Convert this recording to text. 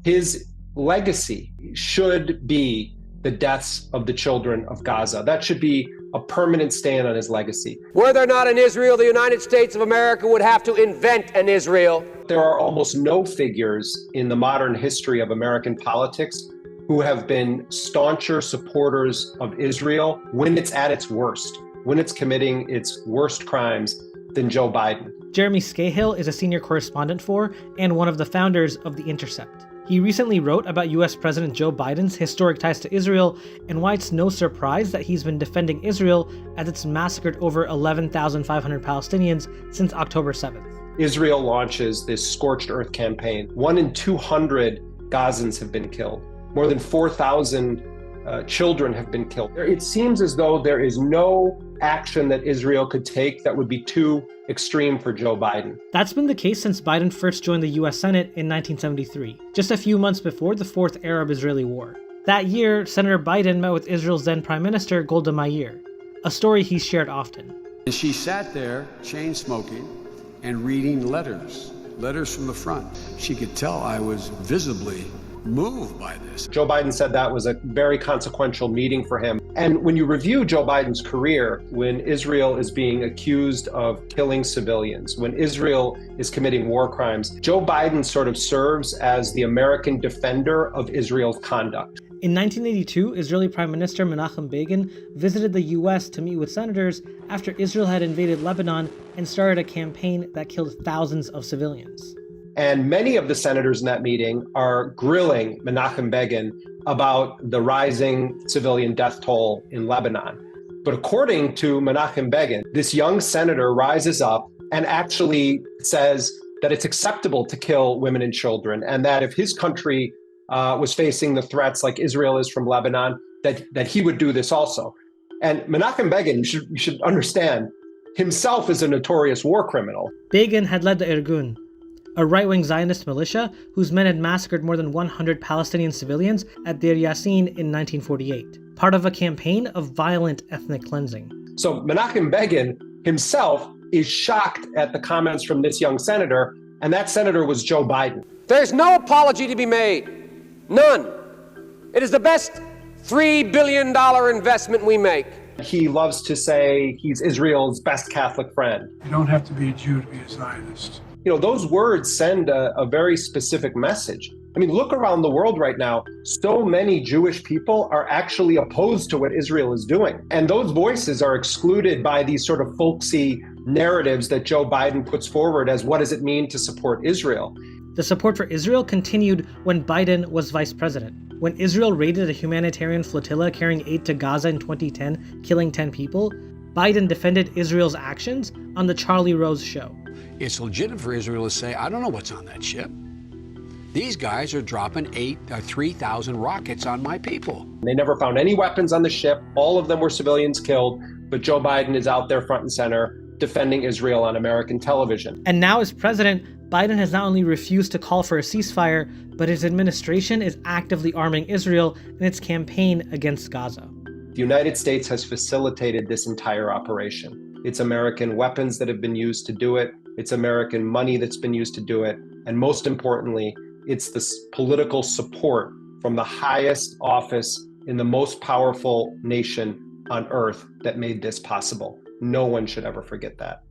His legacy should be the deaths of the children of Gaza. That should be a permanent stain on his legacy. Were there not an Israel, the United States of America would have to invent an Israel. There are almost no figures in the modern history of American politics who have been stauncher supporters of Israel when it's at its worst, when it's committing its worst crimes, than Joe Biden. Jeremy Scahill is a senior correspondent for and one of the founders of The Intercept. He recently wrote about US President Joe Biden's historic ties to Israel and why it's no surprise that he's been defending Israel as it's massacred over 11,500 Palestinians since October 7th. Israel launches this scorched earth campaign. 1 in 200 Gazans have been killed. More than 4,000 children have been killed. It seems as though there is no action that Israel could take that would be too extreme for Joe Biden. That's been the case since Biden first joined the US Senate in 1973, just a few months before the Fourth Arab-Israeli War. That year, Senator Biden met with Israel's then Prime Minister Golda Meir, a story he's shared often. She sat there, chain smoking, and reading letters from the front. She could tell I was visibly moved by this. Joe Biden said that was a very consequential meeting for him. And when you review Joe Biden's career, when Israel is being accused of killing civilians, when Israel is committing war crimes, Joe Biden sort of serves as the American defender of Israel's conduct. In 1982, Israeli Prime Minister Menachem Begin visited the US to meet with senators after Israel had invaded Lebanon and started a campaign that killed thousands of civilians. And many of the senators in that meeting are grilling Menachem Begin about the rising civilian death toll in Lebanon. But according to Menachem Begin, this young senator rises up and actually says that it's acceptable to kill women and children, and that if his country was facing the threats like Israel is from Lebanon, that he would do this also. And Menachem Begin, you should understand, himself is a notorious war criminal. Begin had led the Irgun, a right-wing Zionist militia whose men had massacred more than 100 Palestinian civilians at Deir Yassin in 1948, part of a campaign of violent ethnic cleansing. So Menachem Begin himself is shocked at the comments from this young senator, and that senator was Joe Biden. There's no apology to be made. None. It is the best $3 billion investment we make. He loves to say he's Israel's best Catholic friend. You don't have to be a Jew to be a Zionist. You know, those words send a very specific message. I mean, look around the world right now. So many Jewish people are actually opposed to what Israel is doing. And those voices are excluded by these sort of folksy narratives that Joe Biden puts forward as what does it mean to support Israel. The support for Israel continued when Biden was vice president. When Israel raided a humanitarian flotilla carrying aid to Gaza in 2010, killing 10 people, Biden defended Israel's actions on The Charlie Rose Show. It's legitimate for Israel to say, I don't know what's on that ship. These guys are dropping 3,000 rockets on my people. They never found any weapons on the ship. All of them were civilians killed, but Joe Biden is out there front and center defending Israel on American television. And now as president, Biden has not only refused to call for a ceasefire, but his administration is actively arming Israel in its campaign against Gaza. The United States has facilitated this entire operation. It's American weapons that have been used to do it. It's American money that's been used to do it. And most importantly, it's the political support from the highest office in the most powerful nation on earth that made this possible. No one should ever forget that.